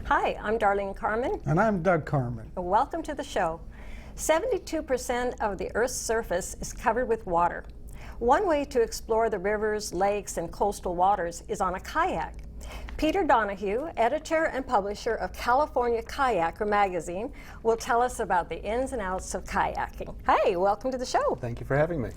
Hi, I'm Darlene Carmen. And I'm Doug Carmen. Welcome to the show. 72% of the Earth's surface is covered with water. One way to explore the rivers, lakes, and coastal waters is on a kayak. Peter Donohue, editor and publisher of California Kayaker Magazine, will tell us about the ins and outs of kayaking. Hi, welcome to the show. Thank you for having me.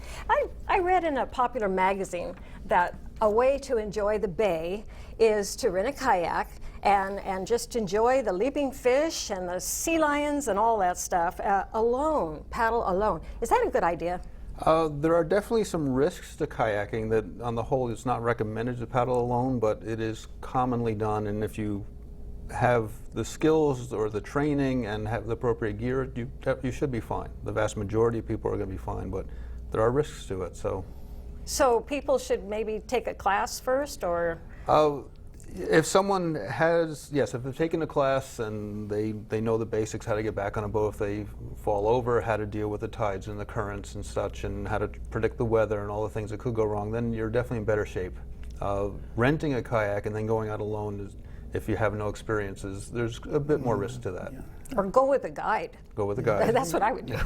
I read in a popular magazine that a way to enjoy the bay is to rent a kayak and just enjoy the leaping fish and the sea lions and all that stuff alone, paddle alone. Is that a good idea? There are definitely some risks to kayaking that on the whole it's not recommended to paddle alone, but it is commonly done, and if you have the skills or the training and have the appropriate gear, you should be fine. The vast majority of people are going to be fine, but there are risks to it. So people should maybe take a class first, or? If someone has, yes, if they've taken a class and they know the basics, how to get back on a boat if they fall over, how to deal with the tides and the currents and such, and how to predict the weather and all the things that could go wrong, then you're definitely in better shape. Renting a kayak and then going out alone, if you have no experiences, there's a bit more risk to that. Or go with a guide. Go with a guide. That's what I would do.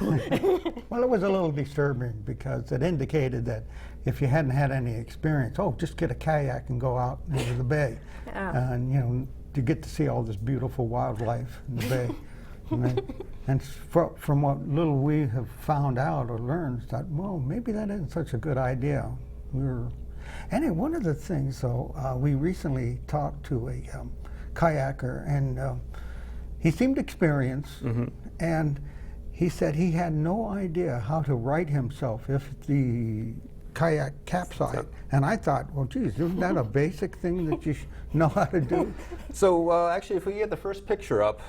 Well, it was a little disturbing because it indicated that if you hadn't had any experience, just get a kayak and go out into the bay. And, you get to see all this beautiful wildlife in the bay. and from what little we have found out or learned, thought, well, maybe that isn't such a good idea. Anyway, one of the things, though, we recently talked to a kayaker, and he seemed experienced, and he said he had no idea how to right himself if the kayak capsized. And I thought, well, geez, isn't that a basic thing that you know how to do? So actually, if we get the first picture up.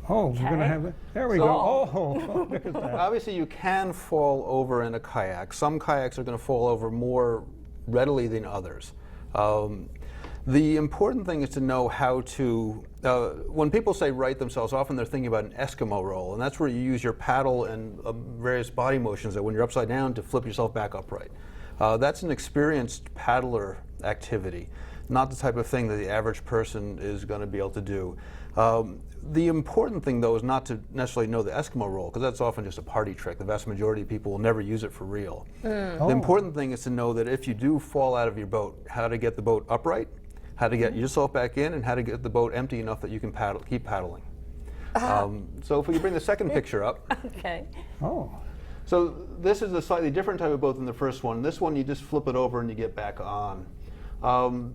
Oh, we're going to have it. There we go. Oh, look at that. Obviously, you can fall over in a kayak. Some kayaks are going to fall over more readily than others. The important thing is to know how to, when people say right themselves, often they're thinking about an Eskimo roll, and that's where you use your paddle and various body motions that when you're upside down to flip yourself back upright. That's an experienced paddler activity, not the type of thing that the average person is going to be able to do. The important thing, though, is not to necessarily know the Eskimo roll, because that's often just a party trick. The vast majority of people will never use it for real. The important thing is to know that if you do fall out of your boat, how to get the boat upright, how to get yourself back in, and how to get the boat empty enough that you can keep paddling. So if we could bring the second picture up. Okay. So this is a slightly different type of boat than the first one. This one, you just flip it over and you get back on.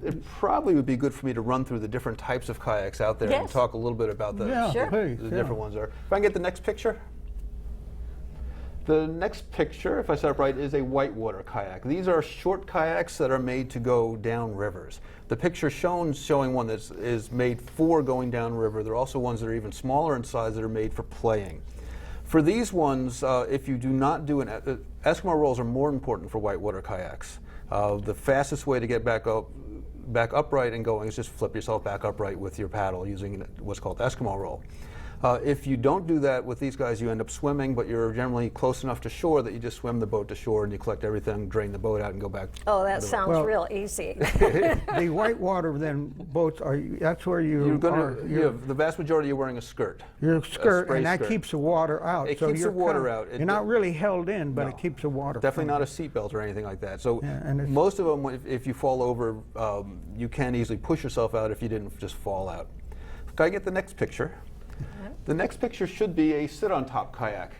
It probably would be good for me to run through the different types of kayaks out there and talk a little bit about the different ones. If I can get the next picture. The next picture, if I set up right, is a whitewater kayak. These are short kayaks that are made to go down rivers. The picture showing one that is made for going down river. There are also ones that are even smaller in size that are made for playing. For these ones, if you do not do Eskimo rolls are more important for whitewater kayaks. The fastest way to get back upright and going is just flip yourself back upright with your paddle using what's called Eskimo roll. If you don't do that with these guys, you end up swimming, but you're generally close enough to shore that you just swim the boat to shore and you collect everything, drain the boat out, and go back. Oh, that sounds real easy. The whitewater then boats that's where you're the vast majority you're wearing a skirt. Your skirt, and that keeps the water out. It keeps the water out. You're not really held in, but it keeps the water. Definitely not a seatbelt or anything like that. So most of them, if you fall over, you can easily push yourself out if you didn't just fall out. Can I get the next picture? The next picture should be a sit-on-top kayak.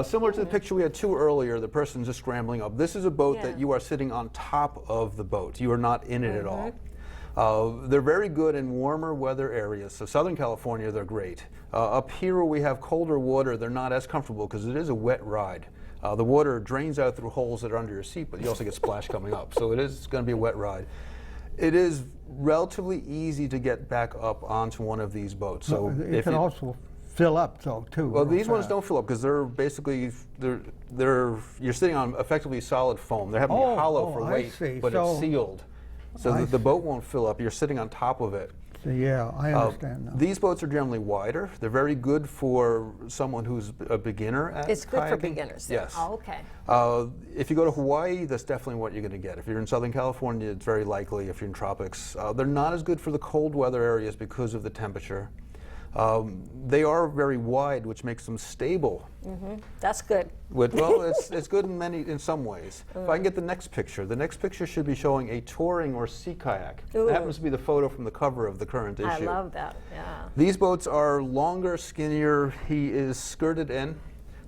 Similar to the picture we had two earlier, the person's just scrambling up. This is a boat that you are sitting on top of the boat. You are not in it at all. They're very good in warmer weather areas. So Southern California, they're great. Up here where we have colder water, they're not as comfortable because it is a wet ride. The water drains out through holes that are under your seat, but you also get splash coming up. So it is going to be a wet ride. It is relatively easy to get back up onto one of these boats. So it can also fill up, though, too. Well, these ones don't fill up because they're basically you're sitting on effectively solid foam. They're having to be hollow for weight, but it's sealed, so the boat won't fill up. You're sitting on top of it. Yeah, I understand now. These boats are generally wider. They're very good for someone who's a beginner at It's good for kayaking. beginners. Then. Yes. Oh, okay. If you go to Hawaii, that's definitely what you're going to get. If you're in Southern California, it's very likely. If you're in tropics, they're not as good for the cold weather areas because of the temperature. They are very wide, which makes them stable. That's good. Well, it's good in some ways. If I can get the next picture should be showing a touring or sea kayak. Ooh. That happens to be the photo from the cover of the current issue. I love that. Yeah. These boats are longer, skinnier. He is skirted in.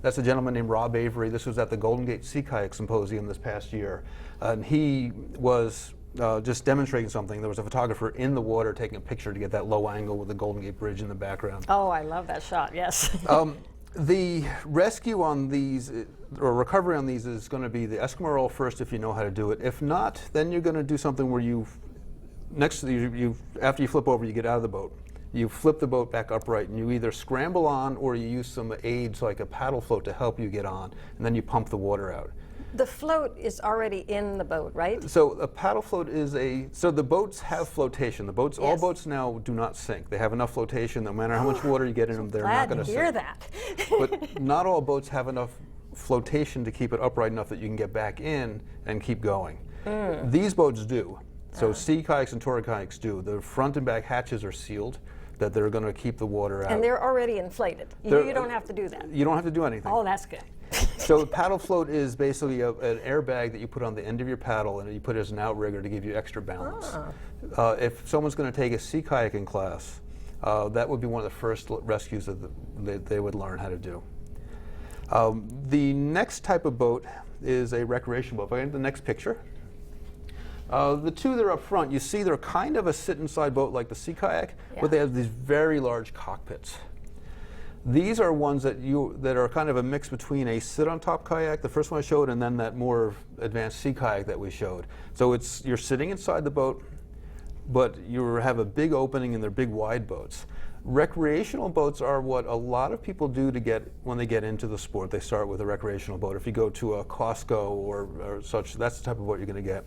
That's a gentleman named Rob Avery. This was at the Golden Gate Sea Kayak Symposium this past year. And he was just demonstrating something. There was a photographer in the water taking a picture to get that low angle with the Golden Gate Bridge in the background. Oh, I love that shot, yes. The rescue on these, or recovery on these, is going to be the Eskimo roll first if you know how to do it. If not, then you're going to do something where after you flip over, you get out of the boat. You flip the boat back upright, and you either scramble on or you use some aids like a paddle float to help you get on, and then you pump the water out. The float is already in the boat, right? So a paddle float is so the boats have flotation. All Yes. boats now do not sink. They have enough flotation. No matter how much water you get in them, they're not going to sink. Glad to hear that. But not all boats have enough flotation to keep it upright enough that you can get back in and keep going. These boats do. So sea kayaks and touring kayaks do. The front and back hatches are sealed, that they're going to keep the water out. And they're already inflated. You don't have to do that. You don't have to do anything. Oh, that's good. So the paddle float is basically an airbag that you put on the end of your paddle, and you put it as an outrigger to give you extra balance. If someone's going to take a sea kayaking class, that would be one of the first rescues that they would learn how to do. The next type of boat is a recreation boat. If I get the next picture. The two that are up front, you see they're kind of a sit-inside boat like the sea kayak, but they have these very large cockpits. These are ones that are kind of a mix between a sit-on-top kayak, the first one I showed, and then that more advanced sea kayak that we showed. So you're sitting inside the boat, but you have a big opening, and they're big, wide boats. Recreational boats are what a lot of people do when they get into the sport. They start with a recreational boat. If you go to a Costco or such, that's the type of boat you're going to get.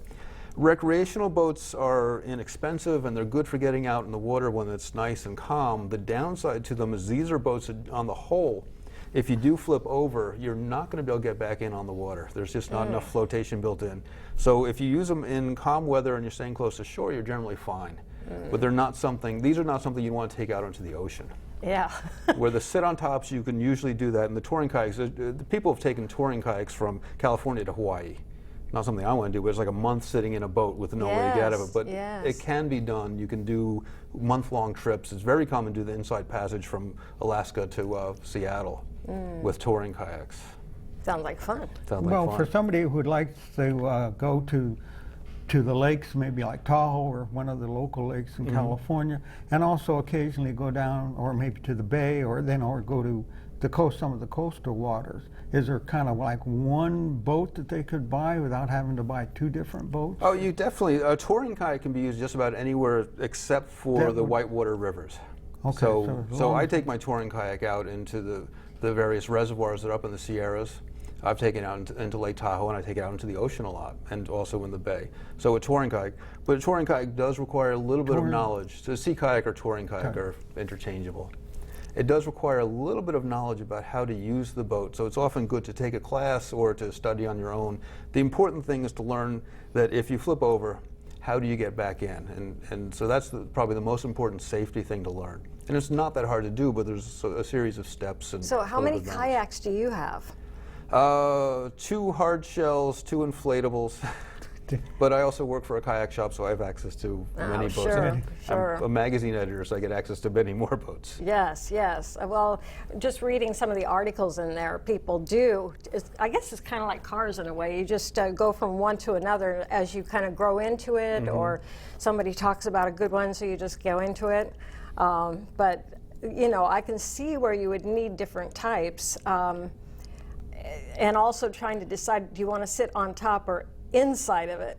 Recreational boats are inexpensive, and they're good for getting out in the water when it's nice and calm. The downside to them is these are boats that, on the whole, if you do flip over, you're not going to be able to get back in on the water. There's just not enough flotation built in. So if you use them in calm weather and you're staying close to shore, you're generally fine. But these are not something you want to take out into the ocean. Yeah. Where the sit-on-tops, you can usually do that. And the touring kayaks, the people have taken touring kayaks from California to Hawaii. Not something I want to do, but it's like a month sitting in a boat with no way to get out of it. But it can be done. You can do month-long trips. It's very common to do the inside passage from Alaska to Seattle with touring kayaks. Sounds like fun. For somebody who would like to go to the lakes, maybe like Tahoe or one of the local lakes in California, and also occasionally go down, or maybe to the bay, or go to the coast, some of the coastal waters. Is there kind of like one boat that they could buy without having to buy two different boats? Oh, you definitely. A touring kayak can be used just about anywhere except for the whitewater rivers. Okay. So I take my touring kayak out into the various reservoirs that are up in the Sierras. I've taken it out into Lake Tahoe, and I take it out into the ocean a lot, and also in the bay. So a touring kayak. But a touring kayak does require a little bit of knowledge. So sea kayak or touring kayak are interchangeable. It does require a little bit of knowledge about how to use the boat, so it's often good to take a class or to study on your own. The important thing is to learn that if you flip over, how do you get back in? And so that's probably the most important safety thing to learn. And it's not that hard to do, but there's a series of steps. So how many kayaks do you have? 2 hard shells, 2 inflatables. But I also work for a kayak shop, so I have access to many boats. Sure. I'm a magazine editor, so I get access to many more boats. Yes. Well, just reading some of the articles in there, people do. I guess it's kind of like cars in a way. You just go from one to another as you kind of grow into it, or somebody talks about a good one, so you just go into it. But I can see where you would need different types, and also trying to decide, do you want to sit on top or inside of it?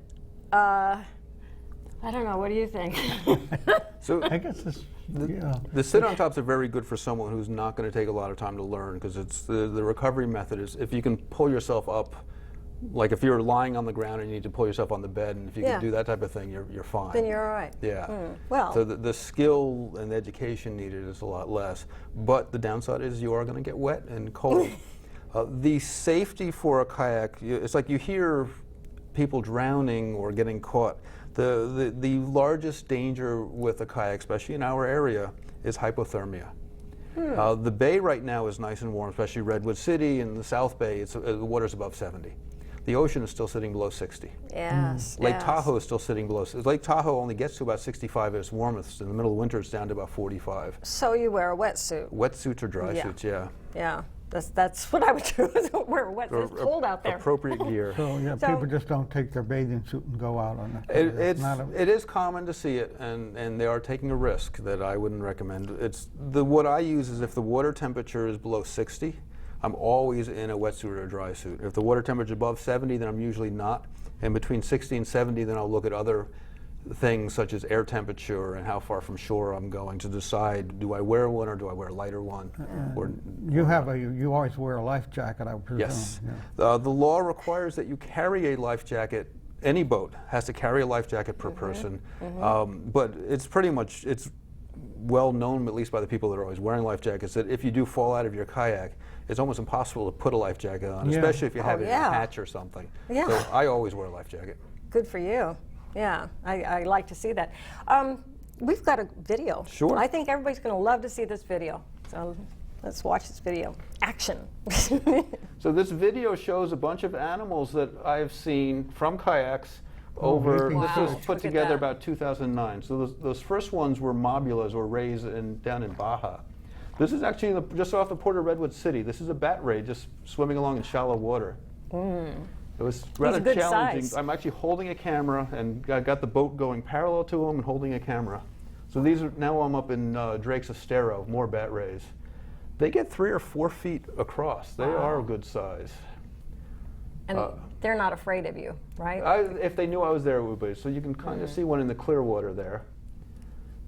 I don't know. What do you think? So I guess the sit-on tops are very good for someone who's not going to take a lot of time to learn, because it's the recovery method is if you can pull yourself up like if you're lying on the ground and you need to pull yourself on the bed, and if you can do that type of thing, you're fine. Then you're all right. Yeah. Well. So the skill and the education needed is a lot less, but the downside is you are going to get wet and cold. The safety for a kayak, it's like you hear people drowning or getting caught. The largest danger with a kayak, especially in our area, is hypothermia. The bay right now is nice and warm, especially Redwood City and the South Bay. The water's above 70. The ocean is still sitting below 60. Yes. Lake Tahoe is still sitting below. Lake Tahoe only gets to about 65 at its warmest. In the middle of winter, it's down to about 45. So you wear a wetsuit. Wetsuits or dry suits, yeah. Yeah. That's what I would do. Is wear a wetsuit. It's cold out there. Appropriate gear. So yeah, So- people just don't take their bathing suit and go out on it. It is common to see it, and they are taking a risk that I wouldn't recommend. What I use is if the water temperature is below 60, I'm always in a wetsuit or a dry suit. If the water temperature is above 70, then I'm usually not. And between 60 and 70, then I'll look at other things such as air temperature and how far from shore I'm going to decide, do I wear one or do I wear a lighter one? You always wear a life jacket, I presume. Yes. Yeah. The law requires that you carry a life jacket. Any boat has to carry a life jacket per person. But it's pretty much, it's well known, at least by the people that are always wearing life jackets, that if you do fall out of your kayak, it's almost impossible to put a life jacket on, especially if you have it in a hatch or something. Yeah. So I always wear a life jacket. Good for you. Yeah, I like to see that. We've got a video. Sure. I think everybody's going to love to see this video. So let's watch this video. Action. So this video shows a bunch of animals that I've seen from kayaks over, Wow. this was Look put at together that. about 2009. So those first ones were mobulas, or rays down in Baja. This is actually just off the port of Redwood City. This is a bat ray just swimming along in shallow water. It was rather good challenging. size. I'm actually holding a camera, and I got the boat going parallel to them and holding a camera. So now I'm up in Drake's Estero, more bat rays. They get 3 or 4 feet across. They are a good size. And they're not afraid of you, right? If they knew I was there, it would be. So you can kind of see one in the clear water there.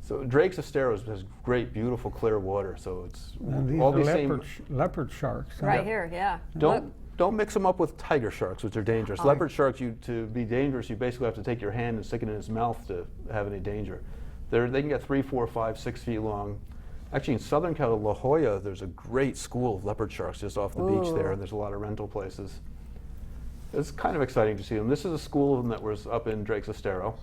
So Drake's Estero has great, beautiful, clear water. So it's And all these these are same. leopard sharks. Right here, yeah. Don't mix them up with tiger sharks, which are dangerous. Leopard sharks, to be dangerous, you basically have to take your hand and stick it in its mouth to have any danger. They can get 3, 4, 5, 6 feet long. Actually, in Southern California, La Jolla, there's a great school of leopard sharks just off the beach there, and there's a lot of rental places. It's kind of exciting to see them. This is a school of them that was up in Drake's Estero.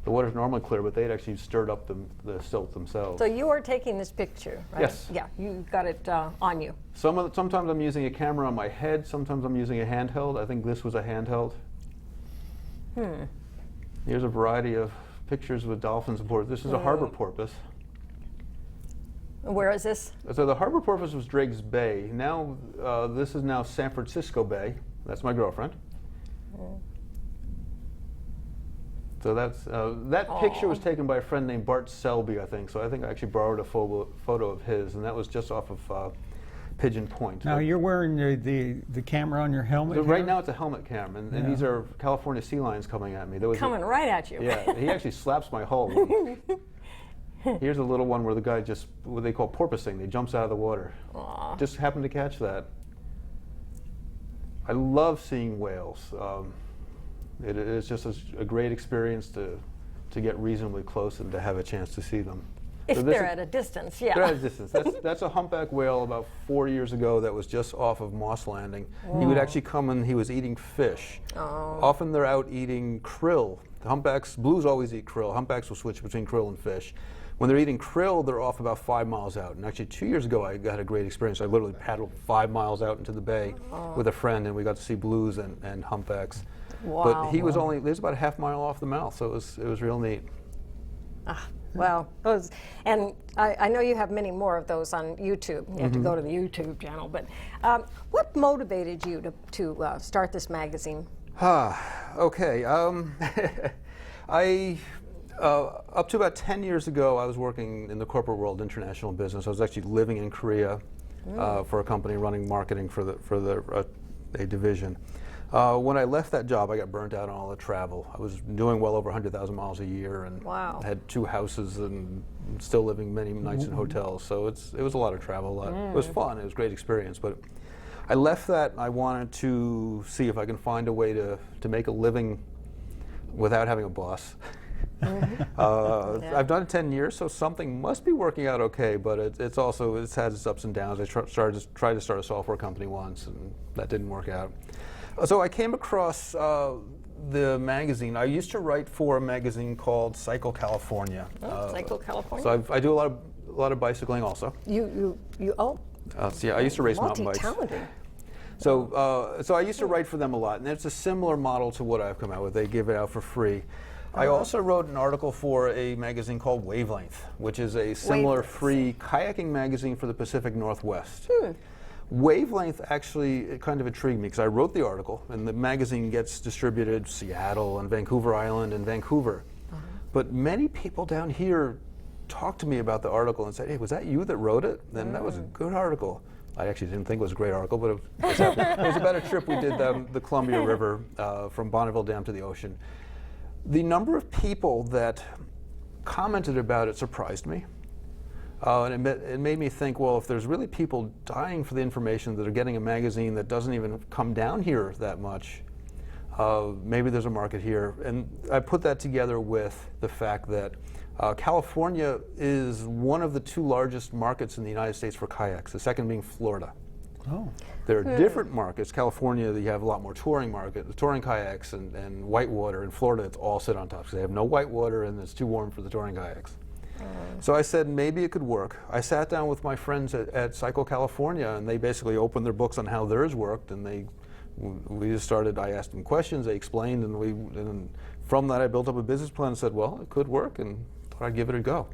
The water's normally clear, but they'd actually stirred up the silt themselves. So you are taking this picture, right? Yes. Yeah, you got it on you. Sometimes I'm using a camera on my head, sometimes I'm using a handheld. I think this was a handheld. Here's a variety of pictures with dolphins aboard. This is a harbor porpoise. Where is this? So the harbor porpoise was Drake's Bay. Now, this is now San Francisco Bay. That's my girlfriend. So that picture was taken by a friend named Bart Selby, I think. So I think I actually borrowed a photo of his, and that was just off of Pigeon Point. Now you're wearing the camera on your helmet. So right here? now it's a helmet cam, and these are California sea lions coming at me. Coming right at you. Yeah, he actually slaps my hull. Here's a little one where the guy just, what they call porpoising, he jumps out of the water. Aw. Just happened to catch that. I love seeing whales. It is just a great experience to get reasonably close and to have a chance to see them. If So this they're is- at a distance, yeah. They're at a distance. That's a humpback whale about 4 years ago that was just off of Moss Landing. He would actually come and he was eating fish. Often they're out eating krill. The humpbacks, blues always eat krill. Humpbacks will switch between krill and fish. When they're eating krill, they're off about 5 miles out. And actually 2 years ago, I got a great experience. I literally paddled 5 miles out into the bay with a friend, and we got to see blues and humpbacks. Wow. But he was there's about a half mile off the mouth, so it was real neat. Well, those, and I know you have many more of those on YouTube. You have to go to the YouTube channel. But what motivated you to start this magazine? Okay. Up to about 10 years ago, I was working in the corporate world, international business. I was actually living in Korea for a company running marketing for a division. When I left that job, I got burnt out on all the travel. I was doing well over 100,000 miles a year, and had 2 houses, and still living many nights in hotels. So it was a lot of travel. It was fun. It was a great experience, but I left that. I wanted to see if I can find a way to make a living without having a boss. I've done it 10 years, so something must be working out okay, but it's had its ups and downs. I tried to start a software company once, and that didn't work out. So I came across the magazine. I used to write for a magazine called Cycle California. Cycle California. So I do a lot of bicycling also. You Yeah, I used to race mountain bikes. multi-talented. So I used to write for them a lot, and it's a similar model to what I've come out with. They give it out for free. I also wrote an article for a magazine called Wavelength, which is a similar free kayaking magazine for the Pacific Northwest. Wavelength actually kind of intrigued me because I wrote the article, and the magazine gets distributed Seattle and Vancouver Island and Vancouver. But many people down here talked to me about the article and said, "Hey, was that you that wrote it? Then that was a good article." I actually didn't think it was a great article, but it was about a trip we did down the Columbia River from Bonneville Dam to the ocean. The number of people that commented about it surprised me. And it made me think, well, if there's really people dying for the information that are getting a magazine that doesn't even come down here that much, maybe there's a market here. And I put that together with the fact that California is one of the two largest markets in the United States for kayaks, the second being Florida. Oh. There are different markets. California, you have a lot more touring kayaks and whitewater. In Florida, it's all sit on top because they have no whitewater and it's too warm for the touring kayaks. So I said maybe it could work. I sat down with my friends at Cycle California, and they basically opened their books on how theirs worked, and we just started. I asked them questions, they explained, and from that I built up a business plan and said, well, it could work, and thought I'd give it a go.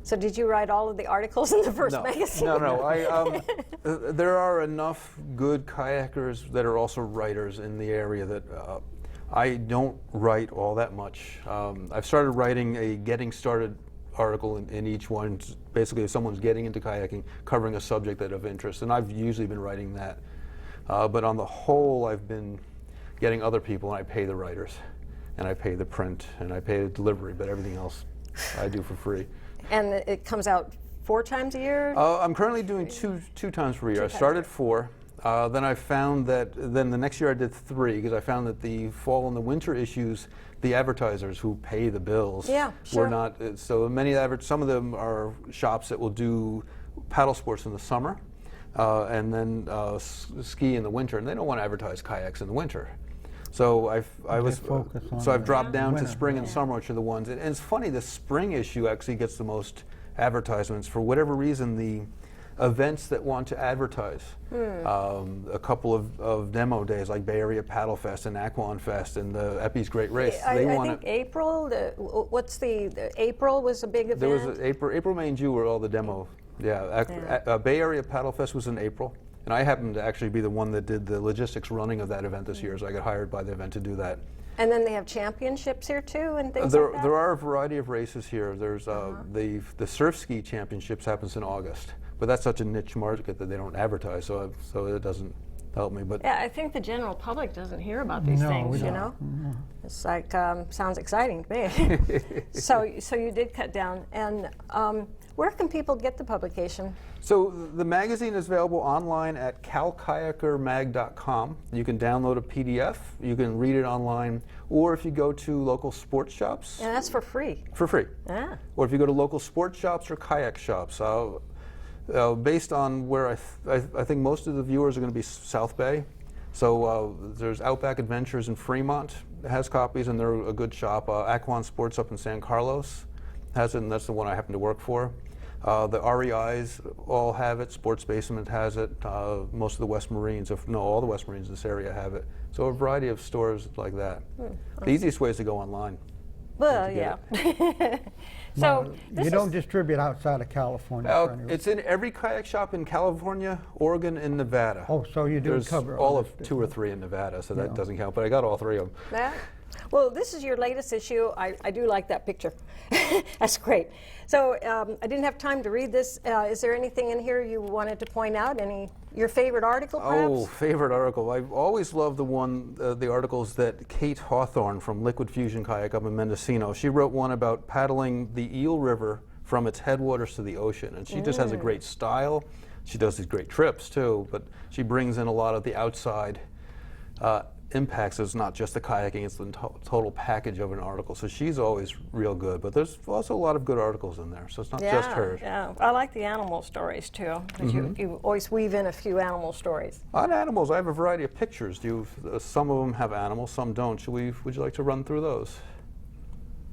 So did you write all of the articles in the first magazine? No. There are enough good kayakers that are also writers in the area that I don't write all that much. I've started writing a getting started article in each one. Basically, if someone's getting into kayaking, covering a subject that of interest, and I've usually been writing that. But on the whole, I've been getting other people, and I pay the writers, and I pay the print, and I pay the delivery, but everything else I do for free. And it comes out 4 times a year? I'm currently doing two times per year. I started 4. Then I found that the next year I did 3 because I found that the fall and the winter issues, the advertisers who pay the bills were not. So some of them are shops that will do paddle sports in the summer and then ski in the winter, and they don't want to advertise kayaks in the winter. So I've dropped down to spring and summer, which are the ones. And it's funny, the spring issue actually gets the most advertisements. For whatever reason, the events that want to advertise, a couple of demo days like Bay Area Paddle Fest and Aquan Fest and the Epi's Great Race. I think April. April was a big event. There was April, May, and June were all the demo. Bay Area Paddle Fest was in April. And I happened to actually be the one that did the logistics running of that event this year, so I got hired by the event to do that. And then they have championships here too, and things like that? There are a variety of races here. There's the surf ski championships happens in August, but that's such a niche market that they don't advertise, so it doesn't help me. But yeah, I think the general public doesn't hear about these things. You know, it's like sounds exciting to me. So you did cut down, and where can people get the publication? So the magazine is available online at calkayakermag.com. You can download a PDF, you can read it online, or if you go to local sports shops. And that's for free. For free. Or if you go to local sports shops or kayak shops. Based on where I think most of the viewers are going to be South Bay. So there's Outback Adventures in Fremont has copies, and they're a good shop. Aquan Sports up in San Carlos has it, and that's the one I happen to work for. The REIs all have it. Sports Basement has it. Most of the West Marines, all the West Marines in this area have it. So a variety of stores like that. The easiest way is to go online. Well, yeah. So you don't distribute outside of California? It's in every kayak shop in California, Oregon, and Nevada. Oh, so you do There's cover all of 2 or 3 in Nevada, so that doesn't count. But I got all 3 of them. Well, this is your latest issue. I do like that picture. That's great. So I didn't have time to read this. Is there anything in here you wanted to point out? Your favorite article, perhaps? Oh, favorite article. I've always loved the articles that Kate Hawthorne from Liquid Fusion Kayak up in Mendocino. She wrote one about paddling the Eel River from its headwaters to the ocean, and she just has a great style. she does these great trips too, but she brings in a lot of the outside impacts. It's not just the kayaking, it's the total package of an article. So she's always real good, but there's also a lot of good articles in there, so it's not just hers. Yeah, I like the animal stories too, because you always weave in a few animal stories. On animals, I have a variety of pictures. Some of them have animals, some don't. Would you like to run through those?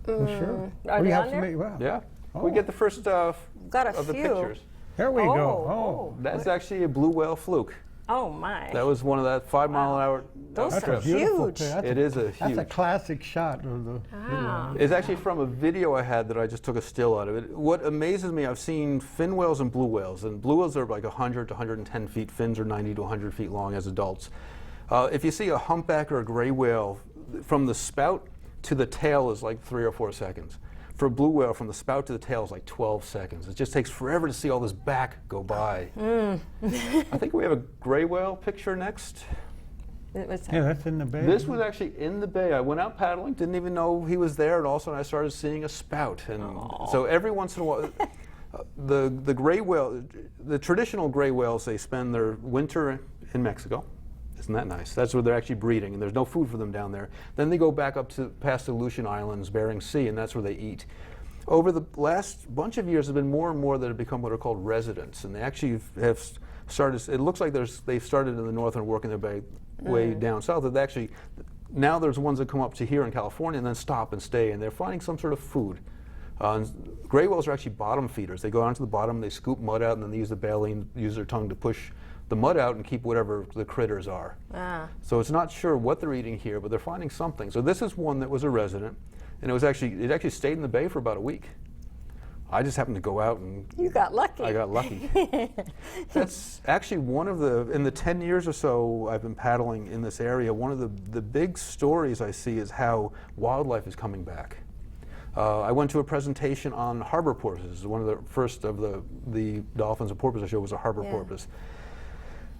Sure. Are We they have on to there? wow. Yeah. Oh. We get the first Got a of the few. pictures. There we go. Oh, Oh, That's actually a blue whale fluke. Oh my. That was one of that 5 mile an hour Those that's are a beautiful huge. picture. It is a That's huge. a classic shot of the. Wow. It's actually from a video I had that I just took a still out of it. What amazes me, I've seen fin whales and blue whales, and blue whales are like 100 to 110 feet, fins are 90 to 100 feet long as adults. If you see a humpback or a gray whale, from the spout to the tail is like 3 or 4 seconds. For a blue whale, from the spout to the tail is like 12 seconds. It just takes forever to see all this back go by. I think we have a gray whale picture next. It was- Yeah, that's in the bay. This was actually in the bay. I went out paddling, didn't even know he was there, and all of a sudden I started seeing a spout. And so every once in a while, the gray whale, the traditional gray whales, they spend their winter in Mexico. Isn't that nice? That's where they're actually breeding, and there's no food for them down there. Then they go back up to past the Aleutian Islands, Bering Sea, and that's where they eat. Over the last bunch of years, there have been more and more that have become what are called residents, and they actually have started. It looks like they've started in the north and working their way down south. They actually now there's ones that come up to here in California and then stop and stay, and they're finding some sort of food. Gray whales are actually bottom feeders. They go down to the bottom, they scoop mud out, and then they use the baleen, use their tongue to push the mud out and keep whatever the critters are. So it's not sure what they're eating here, but they're finding something. So this is one that was a resident, and it actually stayed in the bay for about a week. I just happened to go out and You got lucky. I got lucky. That's actually one of in the 10 years or so I've been paddling in this area, one of the big stories I see is how wildlife is coming back. I went to a presentation on harbor porpoises. One of the first of the dolphins and porpoise I showed was a harbor porpoise.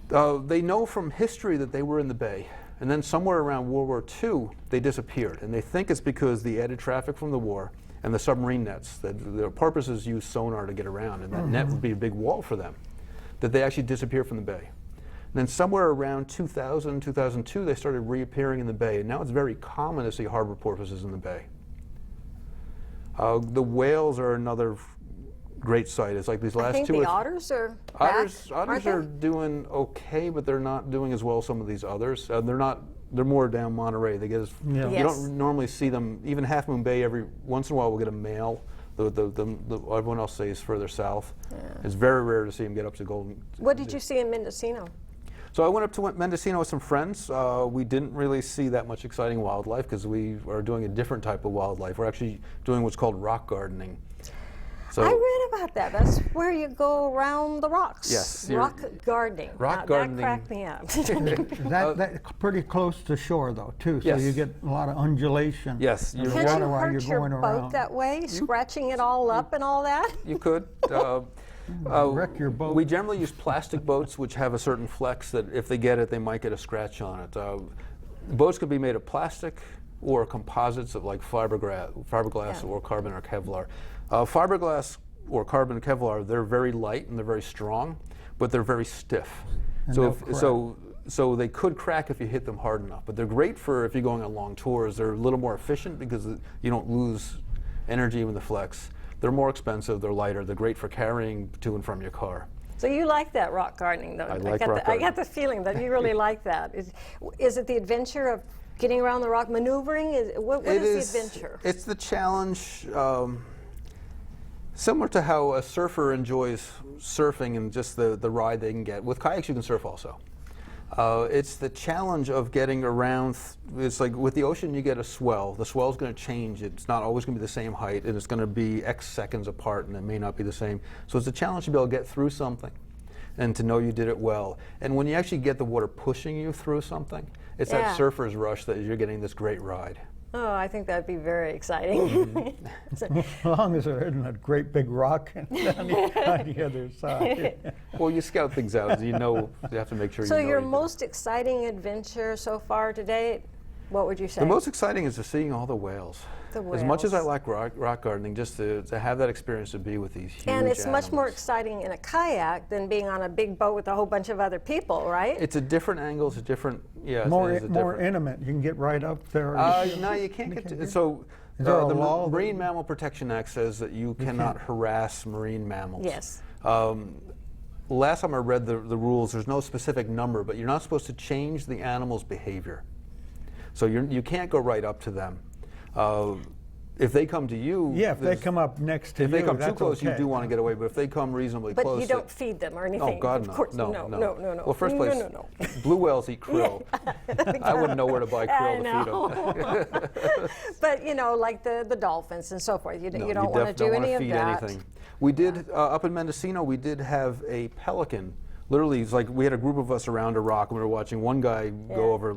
They know from history that they were in the bay, and then somewhere around World War II, they disappeared. And they think it's because the added traffic from the war and the submarine nets, that the porpoises use sonar to get around, and that net would be a big wall for them, that they actually disappeared from the bay. And then somewhere around 2000, 2002, they started reappearing in the bay, and now it's very common to see harbor porpoises in the bay. The whales are another great sight. It's like these last I think two. the otters are back, Otters are doing okay, but they're not doing as well as some of these others. They're more down Monterey. They get Yeah. you Yes. don't normally see them. Even Half Moon Bay, every once in a while we'll get a male. Everyone else stays further south. It's very rare to see them get up to Golden. What did you see in Mendocino? So I went up to Mendocino with some friends. We didn't really see that much exciting wildlife because we are doing a different type of wildlife. We're actually doing what's called rock gardening. So I read about that. That's where you go around the rocks. Yes, Rock gardening. rock Now, gardening. That cracked me up. Is that's pretty close to shore, though, too. So Yes. you get a lot of undulation. Yes, in you're the Can't water you while hurt you're your going boat around. that way, scratching it all up and all that? You could. Wreck your boat. We generally use plastic boats, which have a certain flex that if they get it, they might get a scratch on it. Boats could be made of plastic or composites of like fiberglass or carbon or Kevlar. Fiberglass or carbon Kevlar, they're very light and they're very strong, but they're very stiff. And So they'll if, crack. so they could crack if you hit them hard enough. But they're great for if you're going on long tours. They're a little more efficient because you don't lose energy with the flex. They're more expensive, they're lighter, they're great for carrying to and from your car. So you like that rock gardening, though? I like got rock I got gardening. the feeling that you really like that. Is it the adventure of getting around the rock, maneuvering? What is the adventure? It's the challenge, similar to how a surfer enjoys surfing and just the ride they can get. With kayaks, you can surf also. It's the challenge of getting around. It's like with the ocean, you get a swell. The swell's going to change. It's not always going to be the same height, and it's going to be X seconds apart, and it may not be the same. So it's a challenge to be able to get through something and to know you did it well. And when you actually get the water pushing you through something, it's Yeah. that surfer's rush that you're getting this great ride. Oh, I think that'd be very exciting. As long as there isn't a great big rock on the other side. Well, you scout things out. You have to make sure So you know. your you did it. most exciting adventure so far today? What would you say? The most exciting is seeing all the whales. The whales. As much as I like rock gardening, just to have that experience to be with these huge And it's animals. much more exciting in a kayak than being on a big boat with a whole bunch of other people, right? It's a different angle. It's a different, yeah. More it is a different. intimate. You can get right up there. No, you can't get to. So Is there a the law Marine Mammal Protection Act says that you cannot harass marine mammals. Yes. Last time I read the rules, there's no specific number, but you're not supposed to change the animal's behavior. So you can't go right up to them. If they come to you, Yeah, if they come up next to you, if they come too that's close, okay. you do want to get away. But if they come reasonably But close, you don't feed them or anything. Oh God, no! Of course, no. no. Well, first place, no. blue whales eat krill. I wouldn't know where to buy krill to feed them. But you know, like the dolphins and so forth. You No, don't want to do don't any wanna of feed that. anything. We did up in Mendocino. We did have a pelican. Literally, it's like we had a group of us around a rock, and we were watching one guy go over.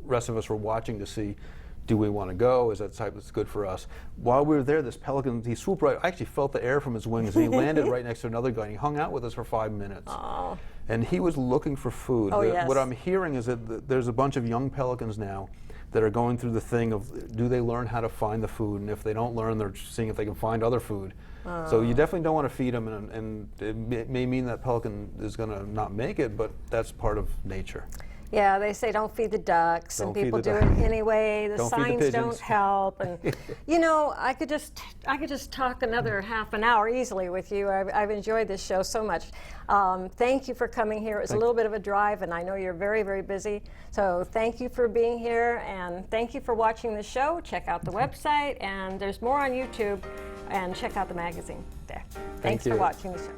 Rest of us were watching to see, do we want to go? Is that type that's good for us? While we were there, this pelican, he swooped right. I actually felt the air from his wings, and he landed right next to another guy. And he hung out with us for 5 minutes. Oh. And he was looking for food. Oh, yes. What I'm hearing is that there's a bunch of young pelicans now that are going through the thing of, do they learn how to find the food? And if they don't learn, they're seeing if they can find other food. So you definitely don't want to feed them, and it may mean that pelican is going to not make it, but that's part of nature. Yeah, they say don't feed the ducks, and Don't feed people the do ducks. it anyway. The Don't feed the signs don't pigeons. help, and you know, I could just talk another half an hour easily with you. I've enjoyed this show so much. Thank you for coming here. It was a little bit of a drive, and I know you're very, very busy. So thank you for being here, and thank you for watching the show. Check out the website, and there's more on YouTube, and check out the magazine there. Thanks for you. watching the show.